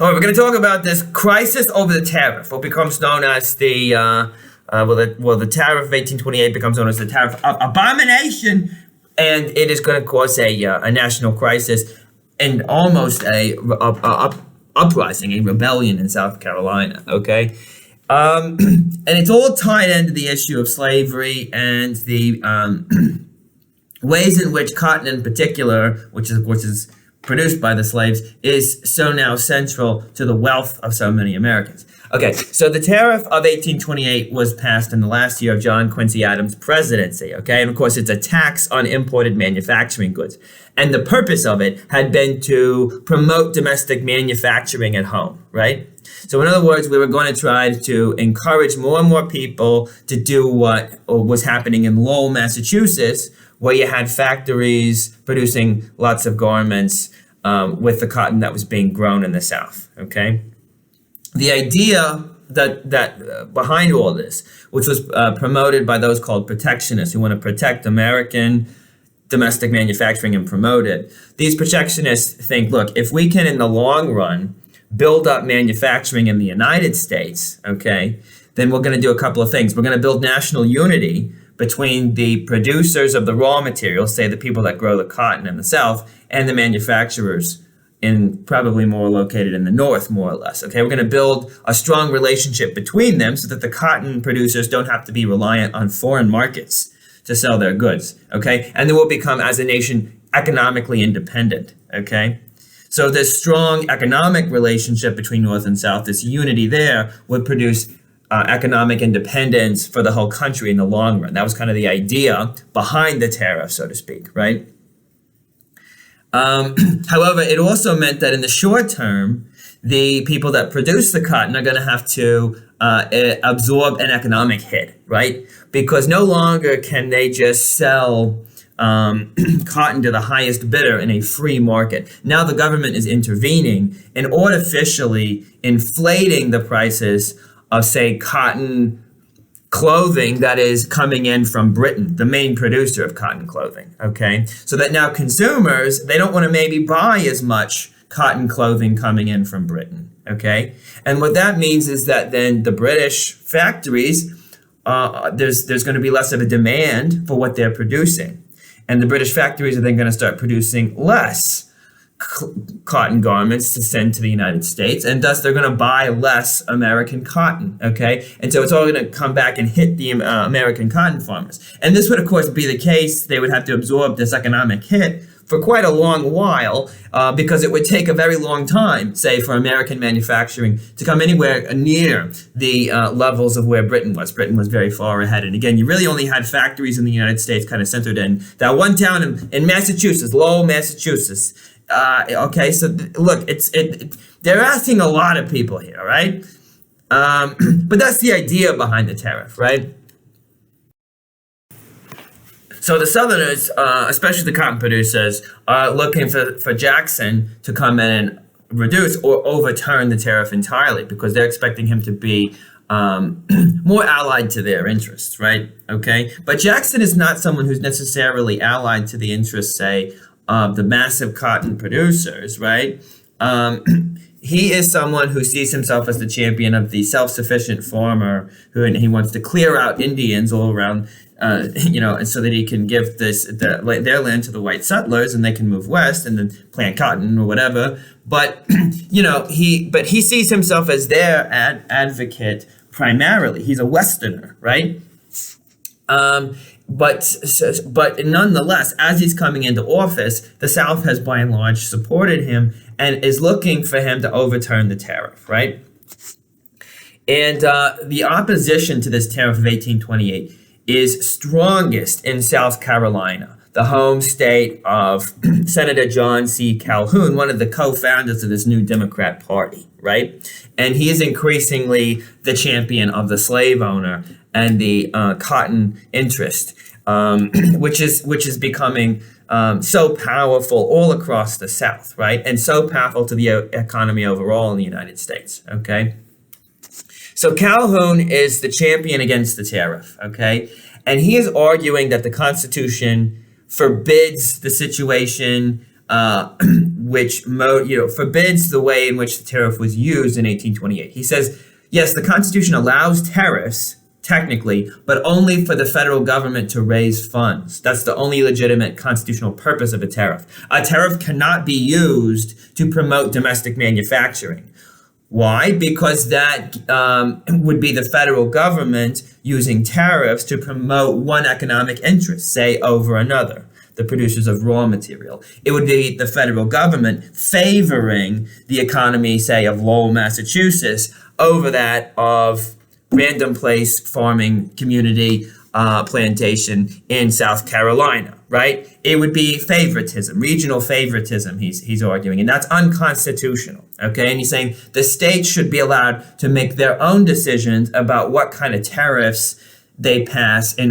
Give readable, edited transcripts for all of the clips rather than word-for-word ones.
All right, we're going to talk about this crisis over the tariff, what becomes known as the tariff of 1828 becomes known as the tariff of abomination, and it is going to cause a national crisis and almost a uprising, a rebellion in South Carolina. Okay, and it's all tied into the issue of slavery and the ways in which cotton, in particular, which is of course is produced by the slaves, is so now central to the wealth of so many Americans. Okay, so the Tariff of 1828 was passed in the last year of John Quincy Adams' presidency, okay? And of course, it's a tax on imported manufacturing goods. And the purpose of it had been to promote domestic manufacturing at home, right? So in other words, we were going to try to encourage more and more people to do what was happening in Lowell, Massachusetts, where you had factories producing lots of garments with the cotton that was being grown in the South, okay? The idea that behind all this, which was promoted by those called protectionists who want to protect American domestic manufacturing and promote it, these protectionists think, look, if we can in the long run build up manufacturing in the United States, okay, then we're going to do a couple of things. We're going to build national unity between the producers of the raw materials, say the people that grow the cotton in the South, and the manufacturers in probably more located in the North, more or less. Okay, we're going to build a strong relationship between them so that the cotton producers don't have to be reliant on foreign markets to sell their goods. Okay, and then we'll become, as a nation, economically independent. Okay, so this strong economic relationship between North and South, this unity there, would produce economic independence for the whole country in the long run. That was kind of the idea behind the tariff, so to speak, right? However, it also meant that in the short term, the people that produce the cotton are going to have to absorb an economic hit, right? Because no longer can they just sell cotton to the highest bidder in a free market. Now the government is intervening and artificially inflating the prices of, say, cotton clothing that is coming in from Britain, the main producer of cotton clothing, okay? So that now consumers, they don't want to maybe buy as much cotton clothing coming in from Britain, okay? And what that means is that then the British factories, there's going to be less of a demand for what they're producing. And the British factories are then going to start producing less cotton garments to send to the United States, and thus they're going to buy less American cotton, okay? And so it's all going to come back and hit the American cotton farmers. And this would, of course, be the case. They would have to absorb this economic hit for quite a long while because it would take a very long time, say, for American manufacturing to come anywhere near the levels of where Britain was. Britain was very far ahead. And again, you really only had factories in the United States kind of centered in that one town in Massachusetts, Lowell, Massachusetts. Okay, so look, they're asking a lot of people here, right? But that's the idea behind the tariff, right? So the Southerners, especially the cotton producers, are looking for Jackson to come in and reduce or overturn the tariff entirely because they're expecting him to be more allied to their interests, right? Okay, but Jackson is not someone who's necessarily allied to the interests, say, of the massive cotton producers, right? He is someone who sees himself as the champion of the self-sufficient farmer and he wants to clear out Indians all around, and so that he can give their land to the white settlers and they can move west and then plant cotton or whatever. But, he sees himself as their advocate primarily. He's a Westerner, right? But nonetheless, as he's coming into office, the South has by and large supported him and is looking for him to overturn the tariff, right? And the opposition to this tariff of 1828 is strongest in South Carolina, the home state of Senator John C. Calhoun, one of the co-founders of this new Democrat Party, right? And he is increasingly the champion of the slave owner and the cotton interest, which is becoming so powerful all across the South, right? And so powerful to the economy overall in the United States, okay? So Calhoun is the champion against the tariff, okay? And he is arguing that the Constitution forbids the situation which forbids the way in which the tariff was used in 1828. He says, yes, the Constitution allows tariffs, technically, but only for the federal government to raise funds. That's the only legitimate constitutional purpose of a tariff. A tariff cannot be used to promote domestic manufacturing. Why? Because that would be the federal government using tariffs to promote one economic interest, say, over another, the producers of raw material. It would be the federal government favoring the economy, say, of Lowell, Massachusetts, over that of Random Place farming community plantation in South Carolina, right? It would be favoritism, regional favoritism, he's arguing, and that's unconstitutional, okay? And he's saying the states should be allowed to make their own decisions about what kind of tariffs they pass in,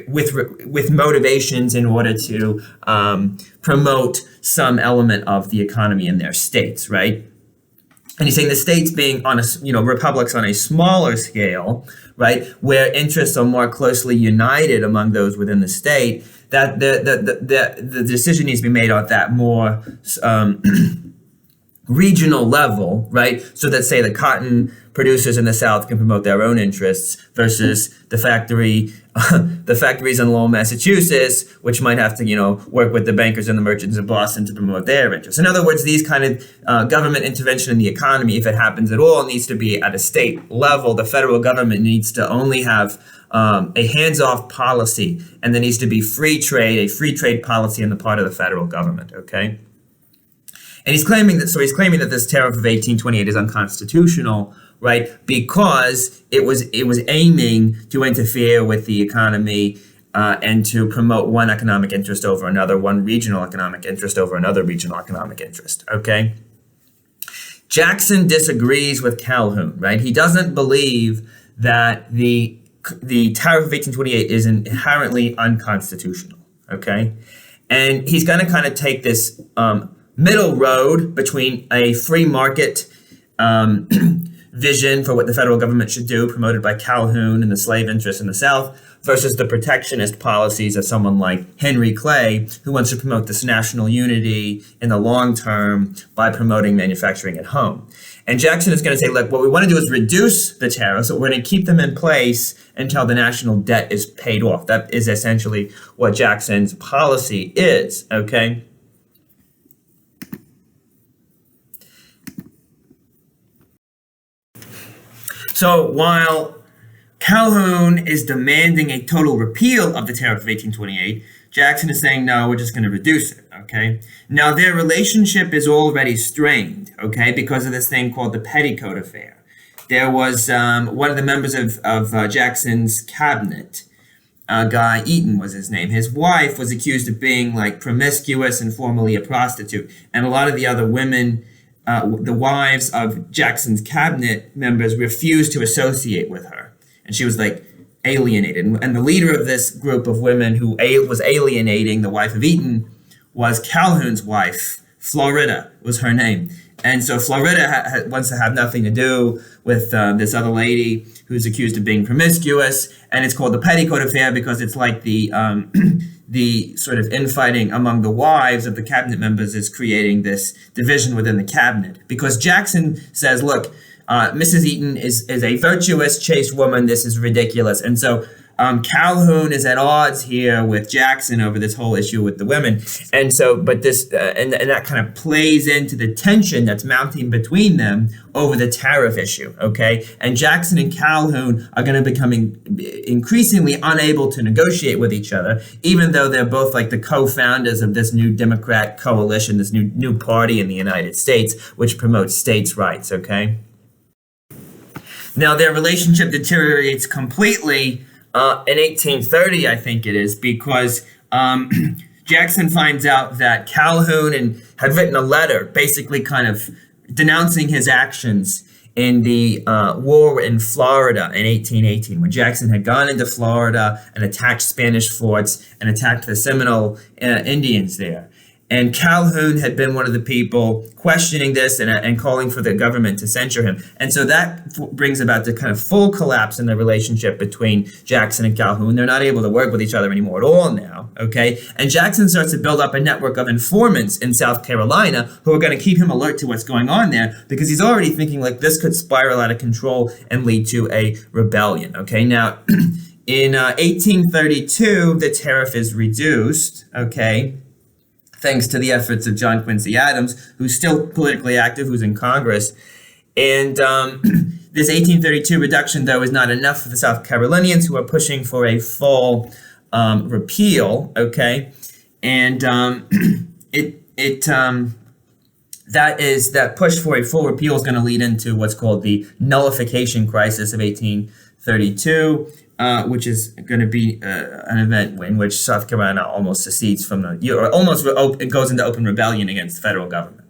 with motivations in order to promote some element of the economy in their states, right? And he's saying the states being on republics on a smaller scale, right, where interests are more closely united among those within the state, that the decision needs to be made on that more regional level, right? So that, say, the cotton producers in the South can promote their own interests versus the factories in Lowell, Massachusetts, which might have to, work with the bankers and the merchants in Boston to promote their interests. In other words, these kind of government intervention in the economy, if it happens at all, needs to be at a state level. The federal government needs to only have a hands-off policy, and there needs to be a free trade policy on the part of the federal government, okay? And he's claiming that this tariff of 1828 is unconstitutional, right? Because it was aiming to interfere with the economy and to promote one economic interest over another, one regional economic interest over another regional economic interest, okay? Jackson disagrees with Calhoun, right? He doesn't believe that the tariff of 1828 is inherently unconstitutional, okay? And he's going to kind of take this middle road between a free market vision for what the federal government should do, promoted by Calhoun and the slave interests in the South, versus the protectionist policies of someone like Henry Clay, who wants to promote this national unity in the long term by promoting manufacturing at home. And Jackson is going to say, look, what we want to do is reduce the tariffs, so we're going to keep them in place until the national debt is paid off. That is essentially what Jackson's policy is, okay? So while Calhoun is demanding a total repeal of the tariff of 1828, Jackson is saying, no, we're just going to reduce it, okay? Now, their relationship is already strained, okay, because of this thing called the Petticoat Affair. There was one of the members of Jackson's cabinet, Guy Eaton was his name. His wife was accused of being, like, promiscuous and formerly a prostitute, and a lot of the other women, the wives of Jackson's cabinet members, refused to associate with her. And she was like alienated. And the leader of this group of women who was alienating the wife of Eaton was Calhoun's wife. Florida was her name. And so Florida wants to have nothing to do with this other lady who's accused of being promiscuous. And it's called the Petticoat Affair because it's like the sort of infighting among the wives of the cabinet members is creating this division within the cabinet. Because Jackson says, look, Mrs. Eaton is a virtuous, chaste woman. This is ridiculous. And so Calhoun is at odds here with Jackson over this whole issue with the women. And so, but this, and that kind of plays into the tension that's mounting between them over the tariff issue, okay? And Jackson and Calhoun are going to become increasingly unable to negotiate with each other, even though they're both like the co-founders of this new Democrat coalition, this new party in the United States, which promotes states' rights, okay? Now, their relationship deteriorates completely in 1830, I think it is, because Jackson finds out that Calhoun had written a letter basically kind of denouncing his actions in the war in Florida in 1818, when Jackson had gone into Florida and attacked Spanish forts and attacked the Seminole Indians there. And Calhoun had been one of the people questioning this and calling for the government to censure him. And so that brings about the kind of full collapse in the relationship between Jackson and Calhoun. They're not able to work with each other anymore at all now, okay? And Jackson starts to build up a network of informants in South Carolina who are going to keep him alert to what's going on there, because he's already thinking like this could spiral out of control and lead to a rebellion, okay? Now, in 1832, the tariff is reduced, okay, thanks to the efforts of John Quincy Adams, who's still politically active, who's in Congress. And this 1832 reduction, though, is not enough for the South Carolinians, who are pushing for a full repeal, okay? And that push for a full repeal is going to lead into what's called the nullification crisis of 1832, which is going to be an event in which South Carolina almost secedes from it goes into open rebellion against the federal government.